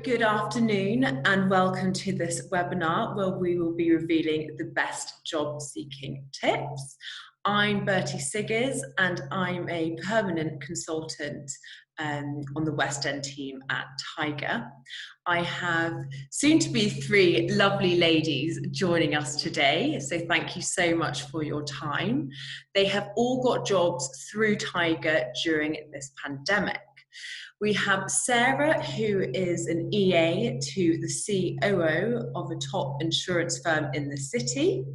good afternoon and welcome to this webinar where we will be revealing the best job seeking tips. I'm Bertie Siggers and I'm a permanent consultant on the West End team at Tiger. I have soon to be three lovely ladies joining us today, so thank you so much for your time. They have all got jobs through Tiger during this pandemic. We have Sarah, who is an EA to the COO of a top insurance firm in the city.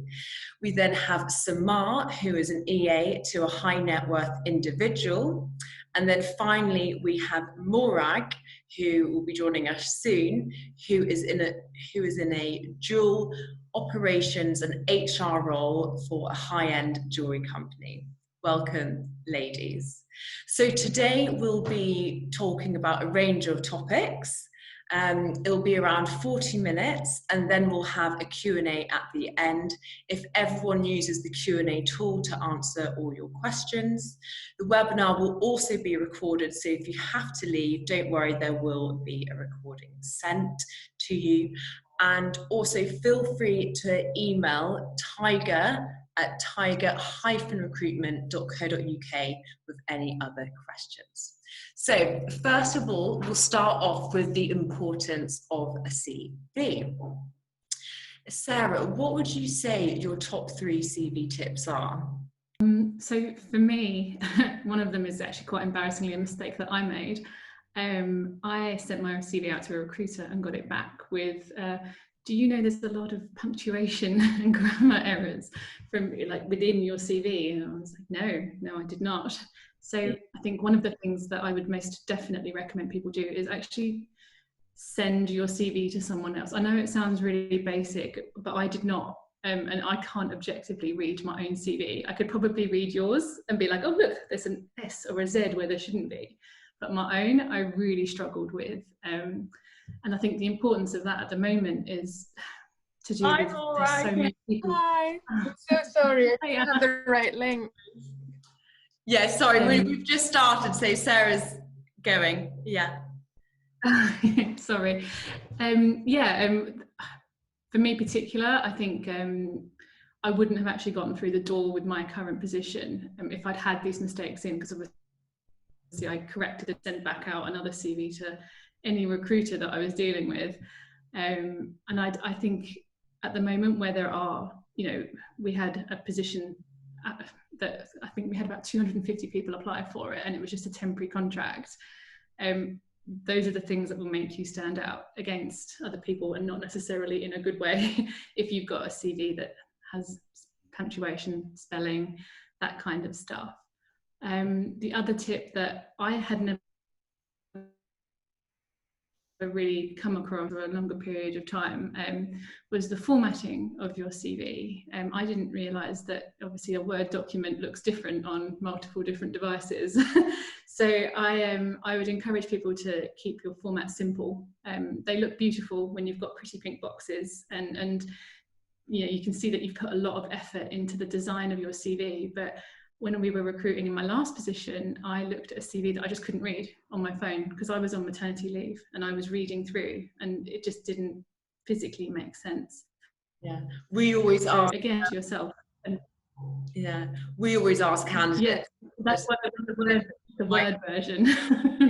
We then have Samar, who is an EA to a high net worth individual. And then finally, we have Morag, who will be joining us soon, who is in a dual operations and HR role for a high-end jewelry company. Welcome, ladies. So today we'll be talking about a range of topics. It'll be around 40 minutes and then we'll have a Q&A at the end if everyone uses the Q&A tool to answer all your questions. The webinar will also be recorded, so if you have to leave, don't worry, there will be a recording sent to you. And also feel free to email tiger@tiger-recruitment.co.uk with any other questions. So first of all, we'll start off with the importance of a CV. Sarah, what would you say your top 3 CV tips are? So for me, one of them is actually quite embarrassingly a mistake that I made. I sent my CV out to a recruiter and got it back with, do you know there's a lot of punctuation and grammar errors from within your CV? And I was like, no, I did not. So I think one of the things that I would most definitely recommend people do is actually send your CV to someone else. I know it sounds really basic, but I did not. And I can't objectively read my own CV. I could probably read yours and be like, oh, look, there's an S or a Z where there shouldn't be. But my own, I really struggled with. And I think the importance of that at the moment is to do with there's so many people. Hi, I'm so sorry, I didn't have the right link. Yeah, sorry, we've just started, so Sarah's going, yeah. Sorry. For me particular, I think I wouldn't have actually gotten through the door with my current position if I'd had these mistakes in, because obviously I corrected and sent back out another CV to any recruiter that I was dealing with. And I think at the moment where there are, we had a position that I think we had about 250 people apply for it, and it was just a temporary contract. Those are the things that will make you stand out against other people, and not necessarily in a good way if you've got a CV that has punctuation, spelling, that kind of stuff. The other tip that I had never really come across for a longer period of time was the formatting of your CV. I didn't realise that obviously a Word document looks different on multiple different devices. So I would encourage people to keep your format simple. They look beautiful when you've got pretty pink boxes, and you can see that you've put a lot of effort into the design of your CV. But when we were recruiting in my last position, I looked at a CV that I just couldn't read on my phone because I was on maternity leave and I was reading through and it just didn't physically make sense. Yeah, we always ask again to yourself. We always ask candidates. Yeah, that's why the Word version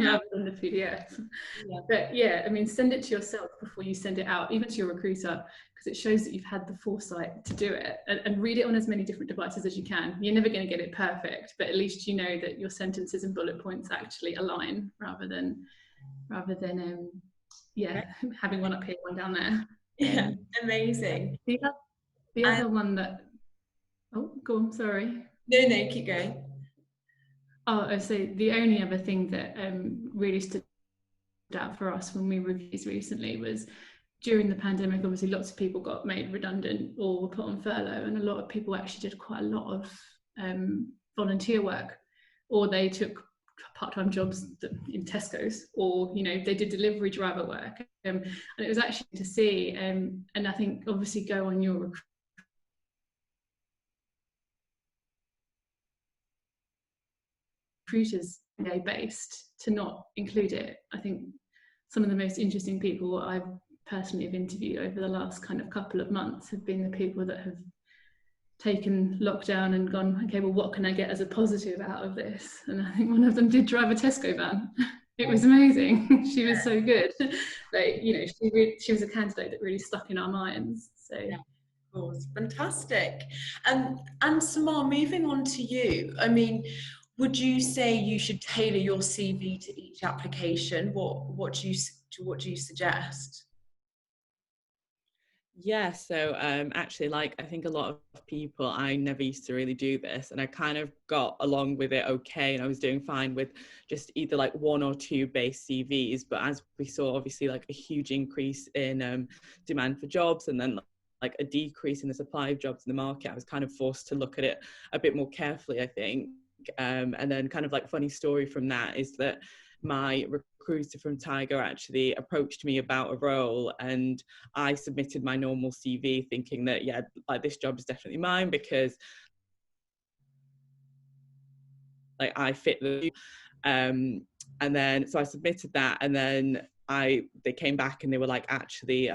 rather than the PDF. Yeah. But yeah, I mean, send it to yourself before you send it out, even to your recruiter, because it shows that you've had the foresight to do it, and read it on as many different devices as you can. You're never going to get it perfect, but at least you know that your sentences and bullet points actually align rather than having one up here, one down there. Yeah, amazing. The other one that, oh, go on, sorry. No, keep going. Oh, so the only other thing that really stood out for us when we reviewed these recently was during the pandemic, obviously lots of people got made redundant or were put on furlough, and a lot of people actually did quite a lot of volunteer work, or they took part-time jobs in Tesco's, or they did delivery driver work, and it was actually to see, and I think obviously go on your recruiters based to not include it. I think some of the most interesting people I've personally have interviewed over the last kind of couple of months have been the people that have taken lockdown and gone, okay, well, what can I get as a positive out of this? And I think one of them did drive a Tesco van. It was amazing. She was so good. Like, you know, she was a candidate that really stuck in our minds. So yeah, of course, fantastic. And Samar, moving on to you. I mean, would you say you should tailor your CV to each application? What do you suggest? Yeah, so actually, like, I think a lot of people, I never used to really do this, and I kind of got along with it okay, and I was doing fine with just either like 1 or 2 base CVs. But as we saw, obviously, like a huge increase in demand for jobs, and then like a decrease in the supply of jobs in the market, I was kind of forced to look at it a bit more carefully, I think. And then kind of like funny story from that is that my recruiter from Tiger actually approached me about a role, and I submitted my normal CV thinking that, yeah, like this job is definitely mine because like I fit the and then so I submitted that, and then they came back and they were like, actually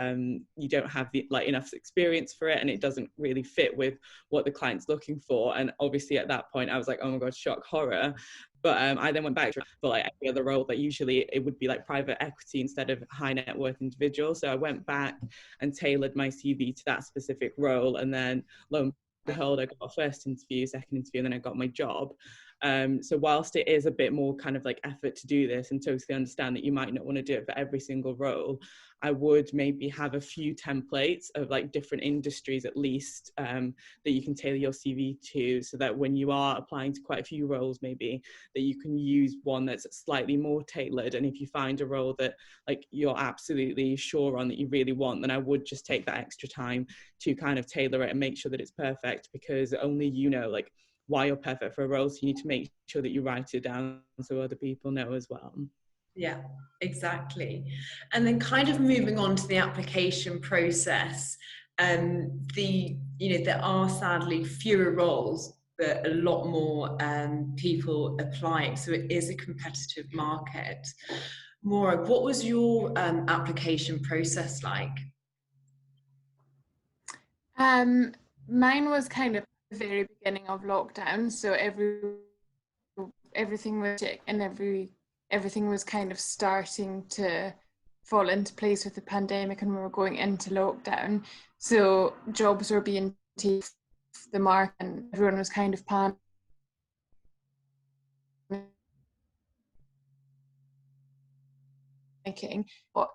you don't have the like enough experience for it, and it doesn't really fit with what the client's looking for. And obviously at that point I was like, oh my god, shock horror. But I then went back for like every other role that usually it would be like private equity instead of high net worth individual. So I went back and tailored my CV to that specific role, and then lo and behold, I got a first interview, second interview, and then I got my job. So whilst it is a bit more kind of like effort to do this, and totally understand that you might not want to do it for every single role, I would maybe have a few templates of like different industries at least that you can tailor your CV to, so that when you are applying to quite a few roles, maybe that you can use one that's slightly more tailored. And if you find a role that like you're absolutely sure on that you really want, then I would just take that extra time to kind of tailor it and make sure that it's perfect, because only you know like why you're perfect for a role. So you need to make sure that you write it down so other people know as well. Yeah, exactly. And then kind of moving on to the application process, there are sadly fewer roles, but a lot more people applying. So it is a competitive market. Morag, what was your application process like? Mine was kind of the very beginning of lockdown, so everything was checked and everything was kind of starting to fall into place with the pandemic, and we were going into lockdown. So jobs were being taken off the market, and everyone was kind of panicking what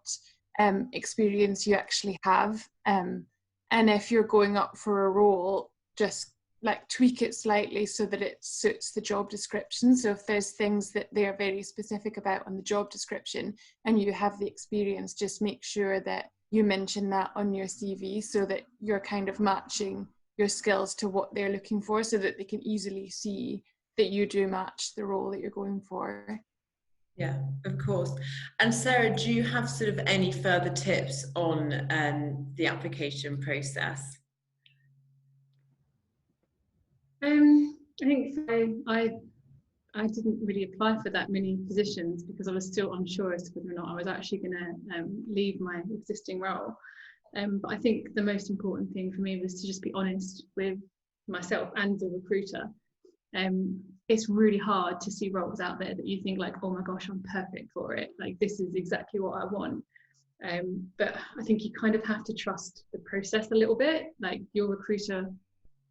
experience you actually have. And if you're going up for a role, just like tweak it slightly so that it suits the job description. So if there's things that they're very specific about on the job description and you have the experience, just make sure that you mention that on your CV so that you're kind of matching your skills to what they're looking for, so that they can easily see that you do match the role that you're going for. Yeah, of course. And Sarah, do you have sort of any further tips on the application process? I think I didn't really apply for that many positions because I was still unsure as to whether or not I was actually going to leave my existing role. But I think the most important thing for me was to just be honest with myself and the recruiter. It's really hard to see roles out there that you think like, oh my gosh, I'm perfect for it. Like, this is exactly what I want. But I think you kind of have to trust the process a little bit. Like, your recruiter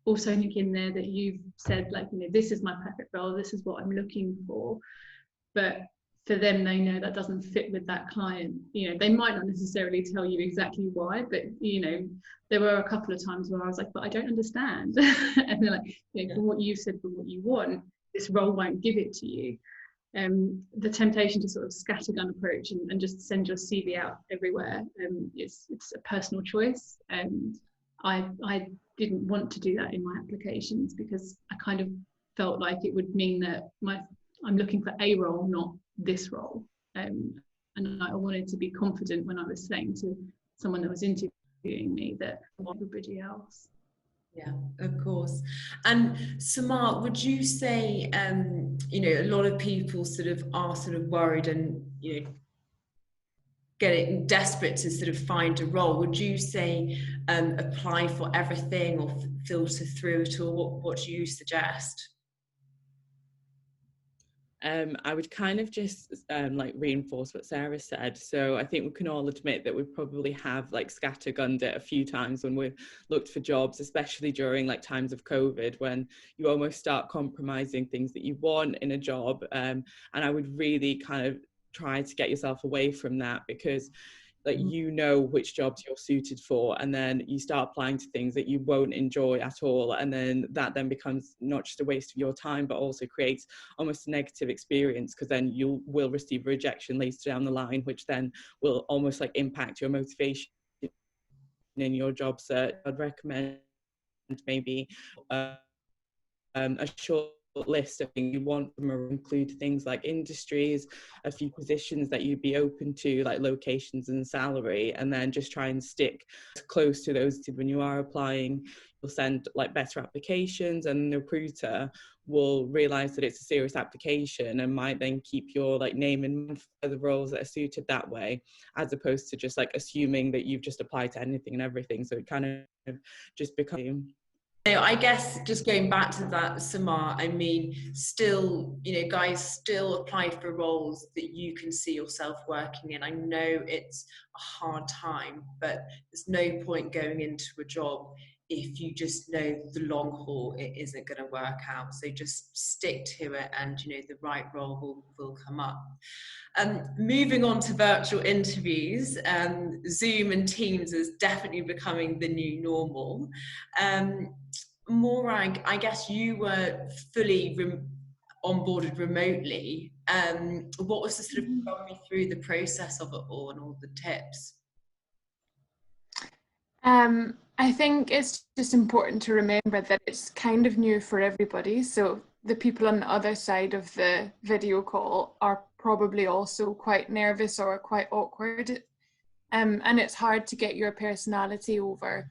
also think in there that you've said like, you know, this is my perfect role, this is what I'm looking for. But for them, they know that doesn't fit with that client. You know, they might not necessarily tell you exactly why, but you know, there were a couple of times where I was like, but I don't understand. And they're like, you know, from what you said, from what you want, this role won't give it to you. The temptation to sort of scattergun approach and just send your CV out everywhere, it's a personal choice. And I didn't want to do that in my applications because I kind of felt like it would mean that I'm looking for a role, not this role. And I wanted to be confident when I was saying to someone that was interviewing me that everybody else. Yeah, of course. And Samar, would you say, you know, a lot of people are worried and, you know, getting desperate to sort of find a role, would you say apply for everything or filter through it, or what do you suggest? I would kind of just like reinforce what Sarah said. So I think we can all admit that we probably have like scattergunned it a few times when we've looked for jobs, especially during like times of COVID, when you almost start compromising things that you want in a job. And I would really kind of try to get yourself away from that, because like, you know which jobs you're suited for, and then you start applying to things that you won't enjoy at all, and then that then becomes not just a waste of your time, but also creates almost a negative experience, because then you will receive rejection later down the line, which then will almost like impact your motivation in your job search. I'd recommend maybe a short list of things you want from her, include things like industries, a few positions that you'd be open to, like locations and salary, and then just try and stick close to those. When you are applying, you'll send like better applications, and the recruiter will realize that it's a serious application and might then keep your like name in mind for the roles that are suited that way, as opposed to just like assuming that you've just applied to anything and everything. So it kind of just becomes I guess just going back to that, Samar, I mean, still, guys still apply for roles that you can see yourself working in. I know it's a hard time, but there's no point going into a job if you just know the long haul it isn't going to work out. So just stick to it, and the right role will come up. Moving on to virtual interviews, Zoom and Teams is definitely becoming the new normal. Morag, I guess you were fully onboarded remotely. What was the sort of run me through the process of it all and all the tips? I think it's just important to remember that it's kind of new for everybody. So the people on the other side of the video call are probably also quite nervous or quite awkward. And it's hard to get your personality over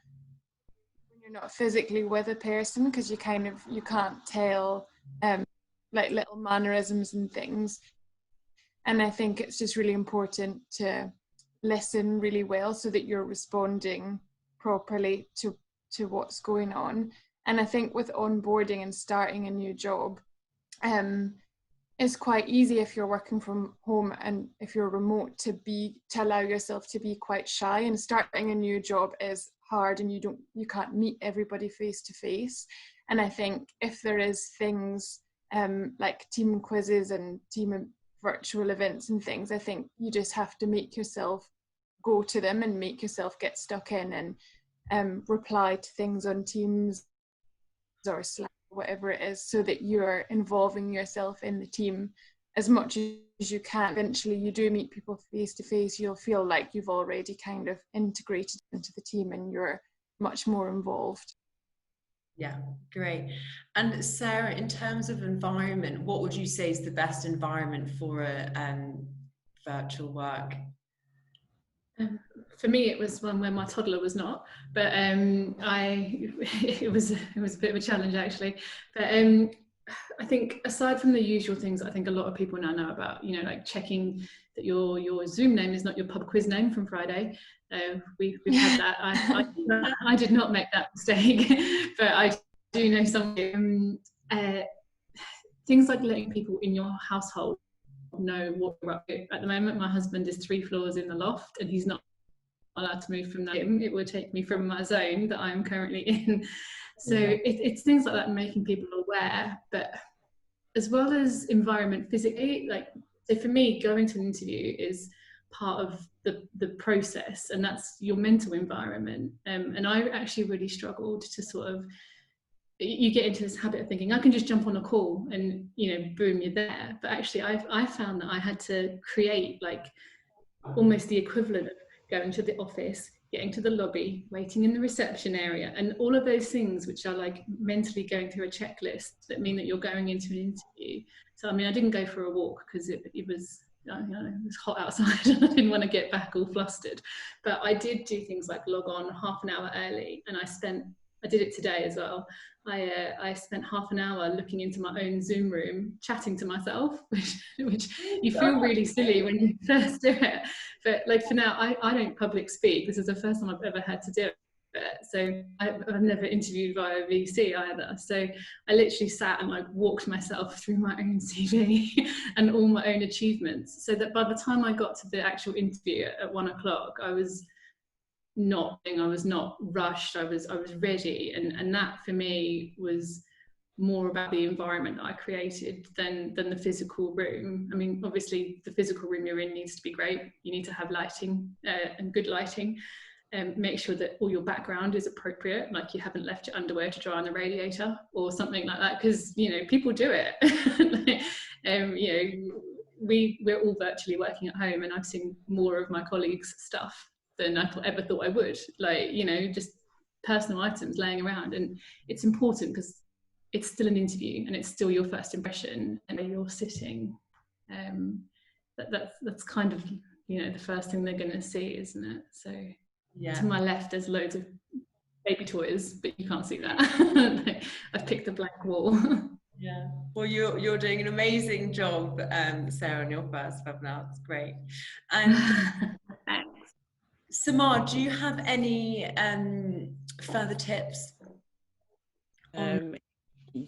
when you're not physically with a person, because you can't tell like little mannerisms and things. And I think it's just really important to listen really well so that you're responding properly to what's going on. And I think with onboarding and starting a new job, it's quite easy if you're working from home and if you're remote to allow yourself to be quite shy. And starting a new job is hard, and you can't meet everybody face to face. And I think if there is things like team quizzes and team virtual events and things, I think you just have to make yourself go to them and make yourself get stuck in and reply to things on Teams or Slack or whatever it is, so that you're involving yourself in the team as much as you can. Eventually you do meet people face to face, you'll feel like you've already kind of integrated into the team and you're much more involved. Yeah, great. And Sarah, in terms of environment, what would you say is the best environment for a virtual work? For me, it was one where my toddler was not, but it was a bit of a challenge actually. But I think aside from the usual things, I think a lot of people now know about, like checking that your Zoom name is not your pub quiz name from Friday. We've had that. I did not make that mistake, but I do know some things like letting people in your household know what you're up to. At the moment, my husband is 3 floors in the loft, and he's not allowed to move from that. It would take me from my zone that I'm currently in. So it's things like that, making people aware, but as well as environment physically. So for me, going to an interview is part of the process, and that's your mental environment. And I actually really struggled to sort of, you get into this habit of thinking I can just jump on a call and boom, you're there. But actually I found that I had to create like almost the equivalent of going to the office, getting to the lobby, waiting in the reception area, and all of those things which are like mentally going through a checklist that mean that you're going into an interview. So I didn't go for a walk because it was it was hot outside and I didn't want to get back all flustered, but I did do things like log on half an hour early, and I spent I did it today as well. I spent half an hour looking into my own Zoom room, chatting to myself, which you feel really silly when you first do it. But like for now, I don't public speak. This is the first time I've ever had to do it. So I've never interviewed via VC either. So I literally sat and like walked myself through my own CV and all my own achievements, so that by the time I got to the actual interview at 1 o'clock, I was not rushed. I was ready, and that for me was more about the environment that I created than the physical room. I mean, obviously the physical room you're in needs to be great. You need to have lighting and good lighting. Make sure that all your background is appropriate, like you haven't left your underwear to dry on the radiator or something like that, because people do it. We're all virtually working at home, and I've seen more of my colleagues' stuff than I ever thought I would. Just personal items laying around, and it's important because it's still an interview and it's still your first impression, and where you're sitting. That's kind of the first thing they're going to see, isn't it? So. Yeah. To my left, there's loads of baby toys, but you can't see that. I've picked a blank wall. Yeah. Well, you're doing an amazing job, Sarah, on your first webinar. It's great. And thanks. Samar, do you have any further tips?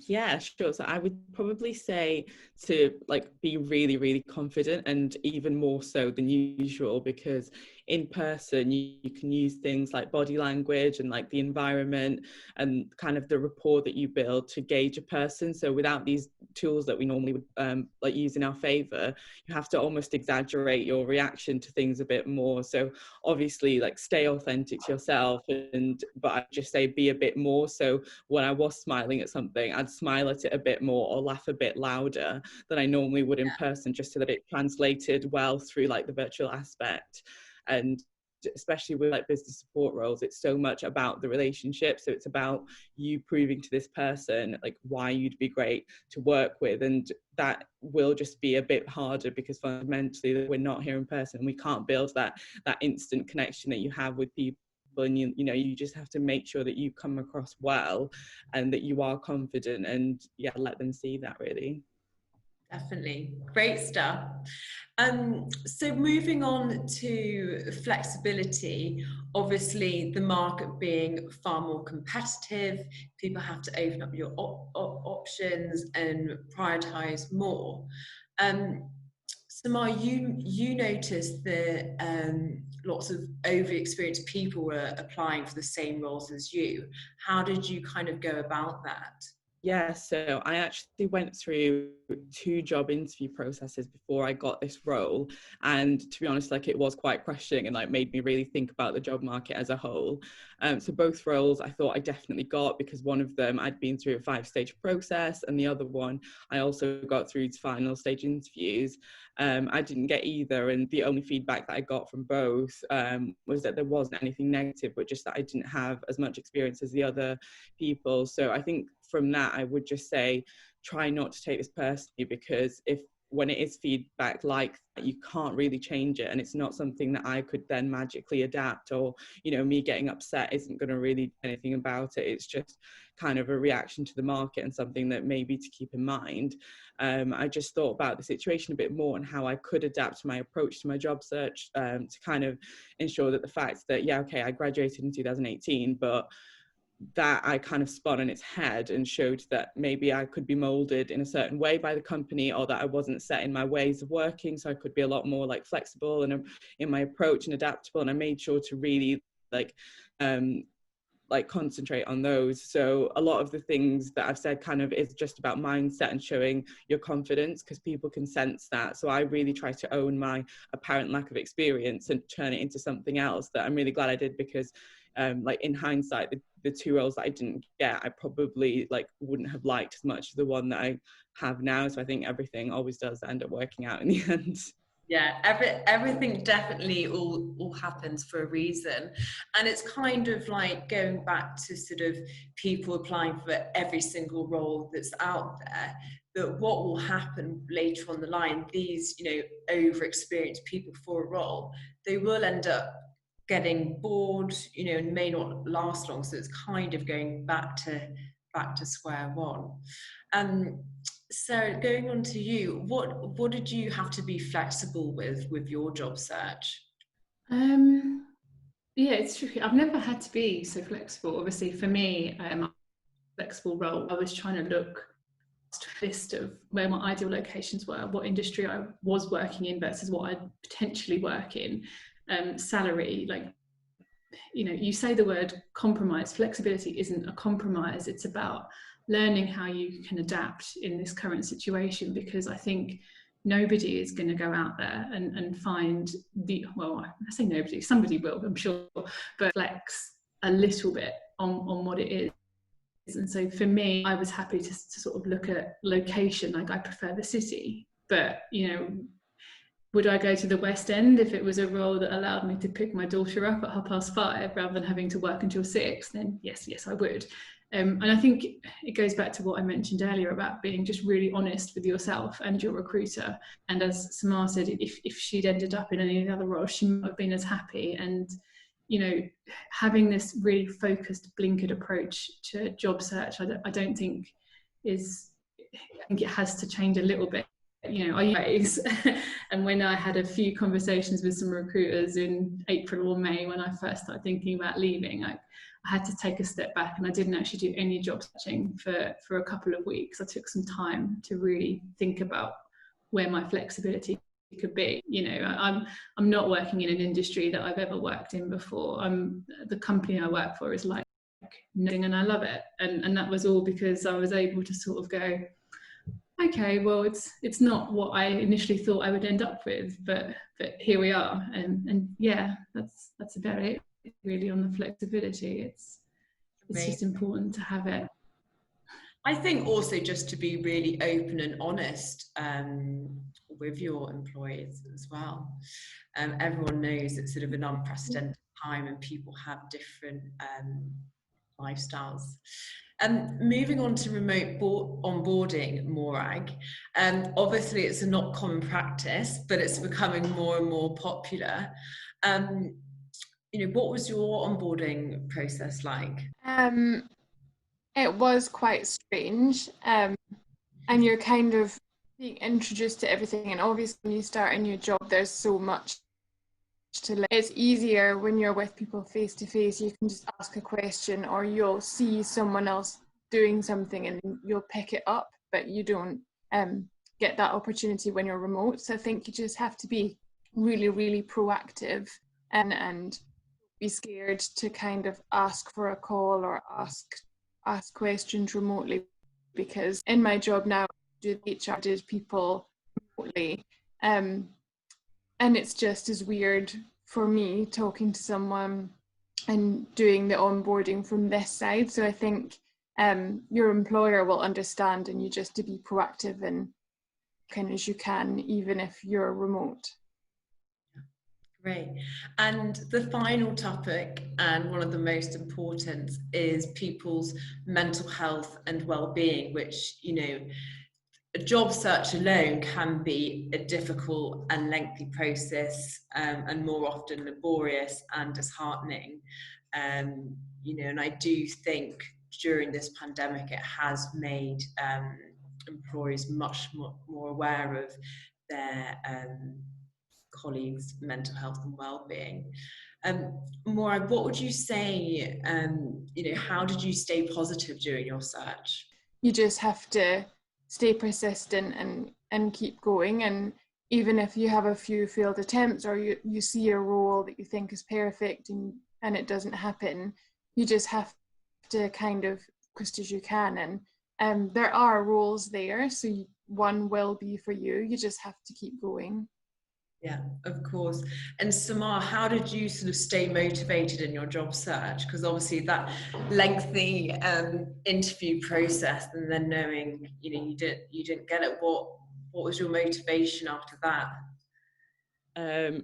Yeah, sure. So I would probably say to be really, really confident, and even more so than usual, because in person you can use things like body language and the environment and kind of the rapport that you build to gauge a person. So without these tools that we normally would use in our favor, you have to almost exaggerate your reaction to things a bit more. So obviously stay authentic to yourself, but I'd just say be a bit more. So when I was smiling at something, I'd smile at it a bit more or laugh a bit louder than I normally would in person, just so that it translated well through the virtual aspect. And especially with business support roles, it's so much about the relationship. So it's about you proving to this person why you'd be great to work with, and that will just be a bit harder because fundamentally we're not here in person. We can't build that instant connection that you have with people. And you just have to make sure that you come across well and that you are confident, and let them see that, really. Definitely. Great stuff. So moving on to flexibility, obviously the market being far more competitive, people have to open up your options and prioritize more. Samar, you noticed that lots of over-experienced people were applying for the same roles as you. How did you kind of go about that? Yeah, so I actually went through 2 job interview processes before I got this role, and to be honest, it was quite crushing and made me really think about the job market as a whole. So both roles I thought I definitely got, because one of them I'd been through a 5-stage process, and the other one I also got through to final stage interviews. I didn't get either, and the only feedback that I got from both was that there wasn't anything negative, but just that I didn't have as much experience as the other people. So I think from that, I would just say, try not to take this personally, because when it is feedback like that, you can't really change it, and it's not something that I could then magically adapt, or me getting upset isn't going to really do anything about it. It's just kind of a reaction to the market and something that maybe to keep in mind. I just thought about the situation a bit more and how I could adapt my approach to my job search to kind of ensure that the fact that I graduated in 2018, but that I kind of spun on its head and showed that maybe I could be molded in a certain way by the company, or that I wasn't set in my ways of working, so I could be a lot more flexible and in my approach and adaptable. And I made sure to really concentrate on those. So a lot of the things that I've said kind of is just about mindset and showing your confidence, because people can sense that. So I really try to own my apparent lack of experience and turn it into something else that I'm really glad I did, because in hindsight, the 2 roles that I didn't get, I probably wouldn't have liked as much as the one that I have now. So I think everything always does end up working out in the end. Yeah, everything definitely all happens for a reason. And it's kind of going back to sort of people applying for every single role that's out there. But what will happen later on the line, these over-experienced people for a role, they will end up getting bored, and may not last long. So it's kind of going back to square one. So going on to you, what did you have to be flexible with your job search? Yeah, it's tricky. I've never had to be so flexible. Obviously, for me, a flexible role, I was trying to look a list of where my ideal locations were, what industry I was working in versus what I'd potentially work in, salary, like, you say the word compromise. Flexibility isn't a compromise. It's about learning how you can adapt in this current situation, because I think nobody is going to go out there and find I say nobody, somebody will, I'm sure, but flex a little bit on what it is. And so for me, I was happy to sort of look at location. Like, I prefer the city, but would I go to the West End if it was a role that allowed me to pick my daughter up at 5:30 rather than having to work until 6? Then yes, I would. And I think it goes back to what I mentioned earlier about being just really honest with yourself and your recruiter. And as Samar said, if she'd ended up in any other role, she might have been as happy. And having this really focused, blinkered approach to job search, I don't think is. I think it has to change a little bit. And when I had a few conversations with some recruiters in April or May, when I first started thinking about leaving, I had to take a step back, and I didn't actually do any job searching for a couple of weeks. I took some time to really think about where my flexibility could be. I'm not working in an industry that I've ever worked in before. The company I work for is like nothing, and I love it. And that was all because I was able to sort of go, okay, well, it's not what I initially thought I would end up with, but here we are. And yeah, that's about it really on the flexibility. It's just important to have it. I think also just to be really open and honest with your employees as well. Everyone knows it's sort of an unprecedented time and people have different lifestyles. Moving on to remote onboarding, Morag. Obviously, it's a not common practice, but it's becoming more and more popular. What was your onboarding process like? It was quite strange, and you're kind of being introduced to everything. And obviously, when you start a new job, there's so much to learn. It's easier when you're with people face to face. You can just ask a question, or you'll see someone else doing something and you'll pick it up, but you don't get that opportunity when you're remote. So I think you just have to be really, really proactive and be scared to kind of ask for a call or ask questions remotely, because in my job now, I do people remotely, and it's just as weird for me talking to someone and doing the onboarding from this side. So I think your employer will understand, and you just to be proactive and kind as you can, even if you're remote. Great. And the final topic, and one of the most important, is people's mental health and well-being, which, a job search alone can be a difficult and lengthy process, and more often laborious and disheartening. And I do think during this pandemic, it has made employees much more aware of their colleagues' mental health and well-being. Morag, what would you say, how did you stay positive during your search? You just have to stay persistent and keep going. And even if you have a few failed attempts, or you see a role that you think is perfect and it doesn't happen, you just have to kind of quick as you can. And there are roles there, so one will be for you. You just have to keep going. Yeah, of course. And Samar, how did you sort of stay motivated in your job search? Because obviously that lengthy interview process, and then knowing you didn't get it. What was your motivation after that?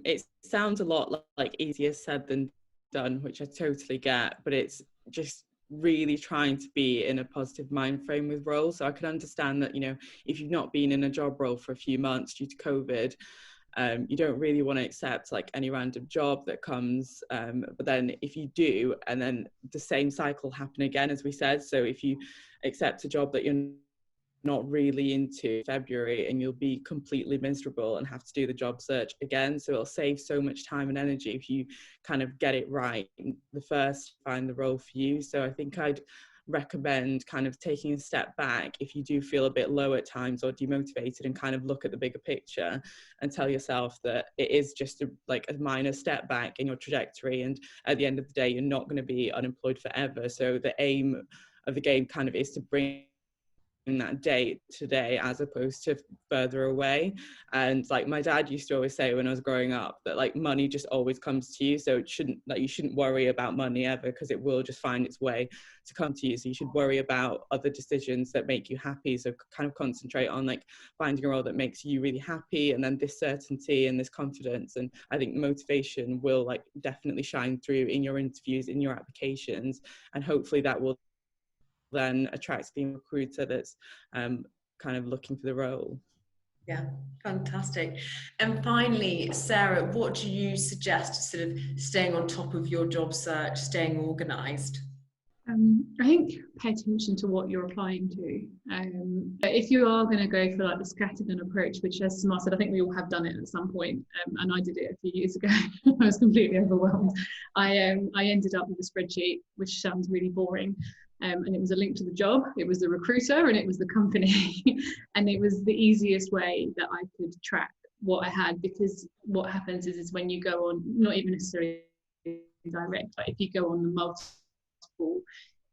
It sounds a lot like easier said than done, which I totally get, but it's just really trying to be in a positive mind frame with roles. So I can understand that if you've not been in a job role for a few months due to COVID, You don't really want to accept like any random job that comes, but then if you do, and then the same cycle happen again, as we said. So if you accept a job that you're not really into February, and you'll be completely miserable and have to do the job search again. So it'll save so much time and energy if you kind of get it right the first, find the role for you. So I think I'd recommend kind of taking a step back if you do feel a bit low at times or demotivated, and kind of look at the bigger picture and tell yourself that it is just a minor step back in your trajectory, and at the end of the day you're not going to be unemployed forever. So the aim of the game kind of is to bring that date today as opposed to further away. And like my dad used to always say when I was growing up, that like money just always comes to you, so it shouldn't, like, you shouldn't worry about money ever, because it will just find its way to come to you. So you should worry about other decisions that make you happy. So kind of concentrate on like finding a role that makes you really happy, and then this certainty and this confidence, and I think motivation will like definitely shine through in your interviews, in your applications, and hopefully that will then attracts the recruiter that's kind of looking for the role. Yeah, fantastic. And finally, Sarah, what do you suggest to sort of staying on top of your job search, staying organised? I think pay attention to what you're applying to. If you are going to go for like the scattergun approach, which, as Samar said, I think we all have done it at some point, and I did it a few years ago. I was completely overwhelmed. I ended up with a spreadsheet, which sounds really boring. And it was a link to the job, it was the recruiter, and it was the company. And it was the easiest way that I could track what I had, because what happens is when you go on, not even necessarily direct, but if you go on the multiple,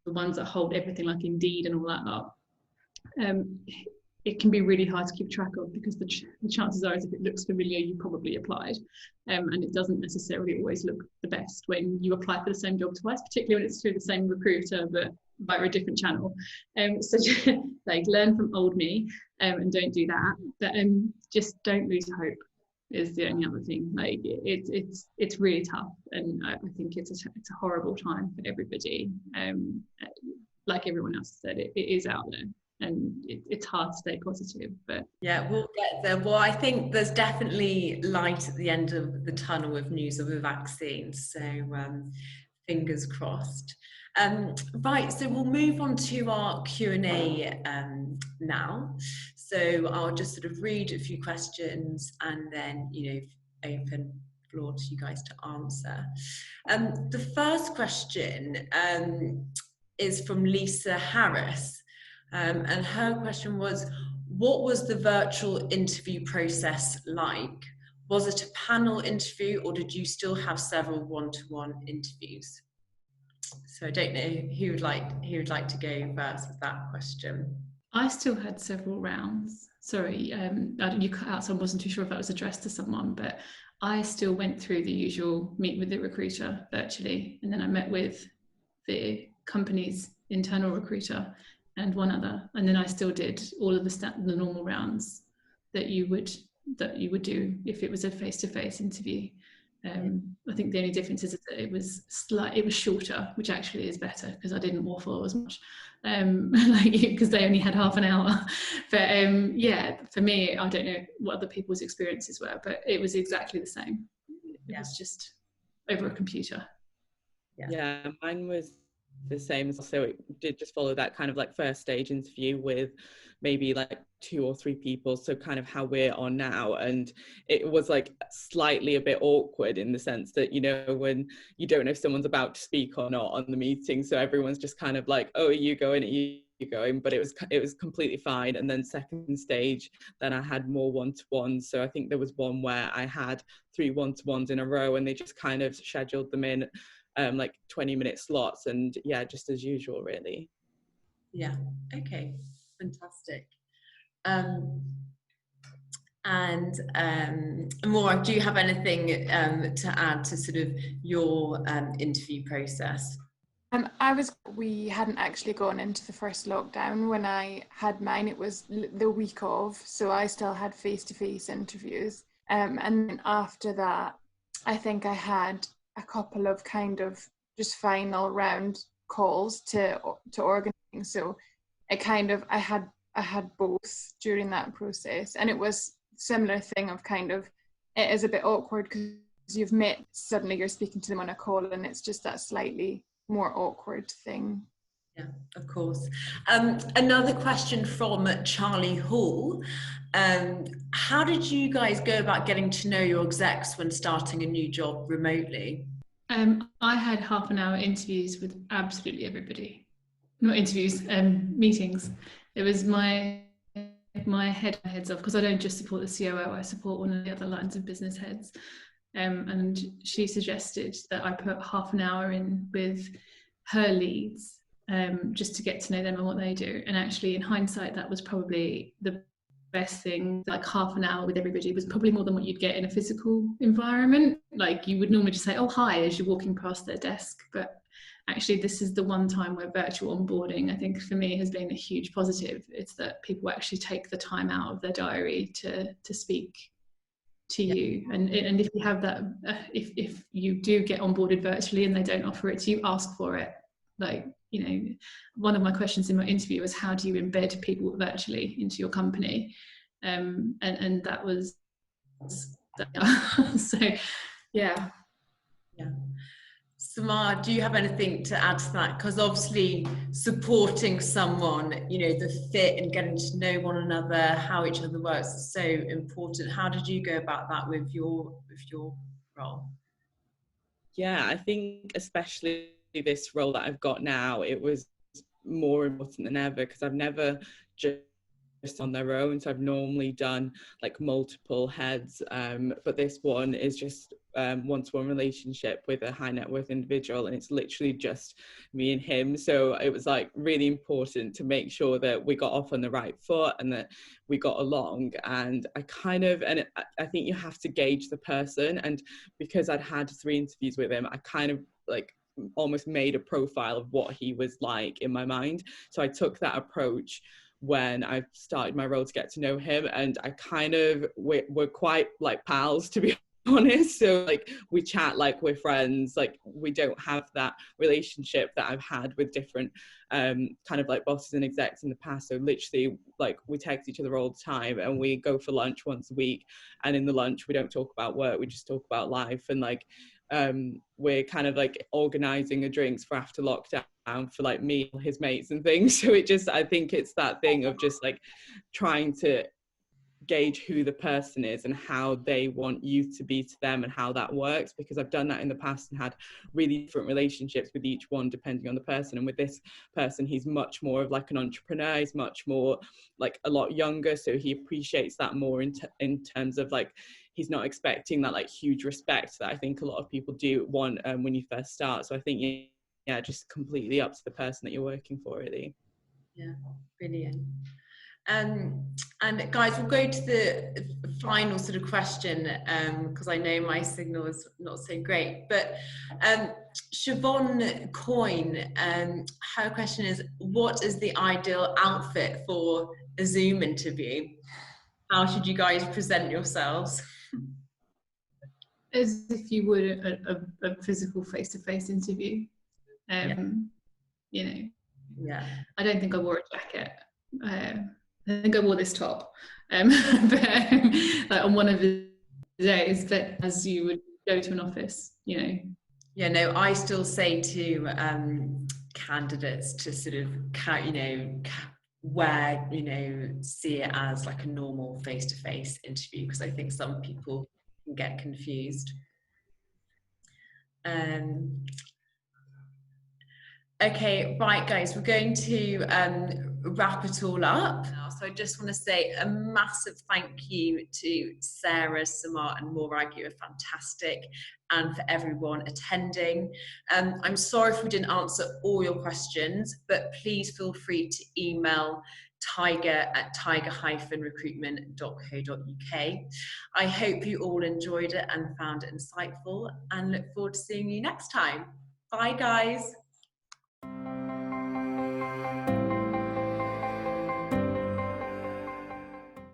the ones that hold everything like Indeed and all that up, it can be really hard to keep track of, because the chances are, if it looks familiar, you probably applied, and it doesn't necessarily always look the best when you apply for the same job twice, particularly when it's through the same recruiter but via a different channel. So like learn from old me, and don't do that. But just don't lose hope is the only other thing. Like it's really tough, and I think it's a horrible time for everybody. Like everyone else said, it is out there. And it's hard to stay positive, but yeah, we'll get there. Well, I think there's definitely light at the end of the tunnel with news of a vaccine, so fingers crossed. Right, so we'll move on to our Q&A now. So I'll just sort of read a few questions and then, open floor to you guys to answer. The first question is from Lisa Harris. And her question was, what was the virtual interview process like? Was it a panel interview, or did you still have several one-to-one interviews? So I don't know who would like to go first with that question. I still had several rounds. Sorry, you cut out, so I wasn't too sure if that was addressed to someone, but I still went through the usual meet with the recruiter virtually, and then I met with the company's internal recruiter and one other, and then I still did all of the normal rounds that you would do if it was a face-to-face interview. I think the only difference is that it was shorter, which actually is better, because I didn't waffle as much, because they only had half an hour. But yeah, for me, I don't know what other people's experiences were, but it was exactly the same. It was just over a computer. Yeah, mine was the same. So it did just follow that kind of like first stage interview with maybe like 2 or 3 people, so kind of how we're on now. And it was like slightly a bit awkward in the sense that, when you don't know if someone's about to speak or not on the meeting, so everyone's just kind of like, oh, are you going, are you going? But it was completely fine. And then second stage, then I had more one-to-ones. So I think there was one where I had 3 one-to-ones in a row, and they just kind of scheduled them in like 20-minute slots, and yeah, just as usual, really. Yeah, okay, fantastic. Morag, do you have anything to add to sort of your interview process? We hadn't actually gone into the first lockdown when I had mine. It was the week of, so I still had face-to-face interviews. And then after that, I think I had a couple of kind of just final round calls to organize. So I had both during that process, and it was similar thing of kind of it is a bit awkward because you've met, suddenly you're speaking to them on a call, and it's just that slightly more awkward thing. Yeah, of course. Another question from Charlie Hall. How did you guys go about getting to know your execs when starting a new job remotely? I had half-an-hour interviews with absolutely everybody. Not interviews, meetings. It was my heads off, because I don't just support the COO, I support one of the other lines of business heads. And she suggested that I put half an hour in with her leads, just to get to know them and what they do. And actually, in hindsight, that was probably the best thing. Like, half an hour with everybody was probably more than what you'd get in a physical environment. Like, you would normally just say, oh, hi, as you're walking past their desk. But actually, this is the one time where virtual onboarding, I think for me, has been a huge positive. It's that people actually take the time out of their diary to speak to you. And if you have that, if you do get onboarded virtually and they don't offer it to you, ask for it. Like, you know, one of my questions in my interview was, how do you embed people virtually into your company? And that was, so yeah. Samar, do you have anything to add to that? Because obviously supporting someone, you know, the fit and getting to know one another, how each other works is so important. How did you go about that with your role? Yeah, I think especially this role that I've got now, it was more important than ever, because I've never just on their own, so I've normally done like multiple heads, but this one is just one-to-one relationship with a high net worth individual, and it's literally just me and him. So it was like really important to make sure that we got off on the right foot and that we got along. And I think you have to gauge the person, and because I'd had 3 interviews with him, I kind of like almost made a profile of what he was like in my mind. So I took that approach when I started my role to get to know him, and I kind of we're quite like pals, to be honest. So like we chat like we're friends. Like, we don't have that relationship that I've had with different kind of like bosses and execs in the past. So literally, like, we text each other all the time, and we go for lunch once a week, and in the lunch we don't talk about work, we just talk about life. And like we're kind of like organizing a drinks for after lockdown for like me, his mates and things. So I think it's that thing of just like trying to gauge who the person is and how they want you to be to them, and how that works, because I've done that in the past and had really different relationships with each one depending on the person. And with this person, he's much more of like an entrepreneur, he's much more like a lot younger, so he appreciates that more in terms of like, he's not expecting that like huge respect that I think a lot of people do want when you first start. So I think, yeah, just completely up to the person that you're working for, really. Yeah, brilliant. And guys, we'll go to the final sort of question, because I know my signal is not so great. But Siobhan Coyne, her question is, what is the ideal outfit for a Zoom interview? How should you guys present yourselves? As if you would a physical face-to-face interview. You know, yeah, I don't think I wore a jacket. I think I wore this top, but, like on one of the days, but as you would go to an office, you know. Yeah, no, I still say to candidates to sort of, see it as like a normal face-to-face interview, because I think some people can get confused. Okay, right, guys, we're going to wrap it all up now. So I just want to say a massive thank you to Sarah, Samar and Morag. You are fantastic, and for everyone attending. I'm sorry if we didn't answer all your questions, but please feel free to email tiger@tiger-recruitment.co.uk. I hope you all enjoyed it and found it insightful, and look forward to seeing you next time. Bye, guys.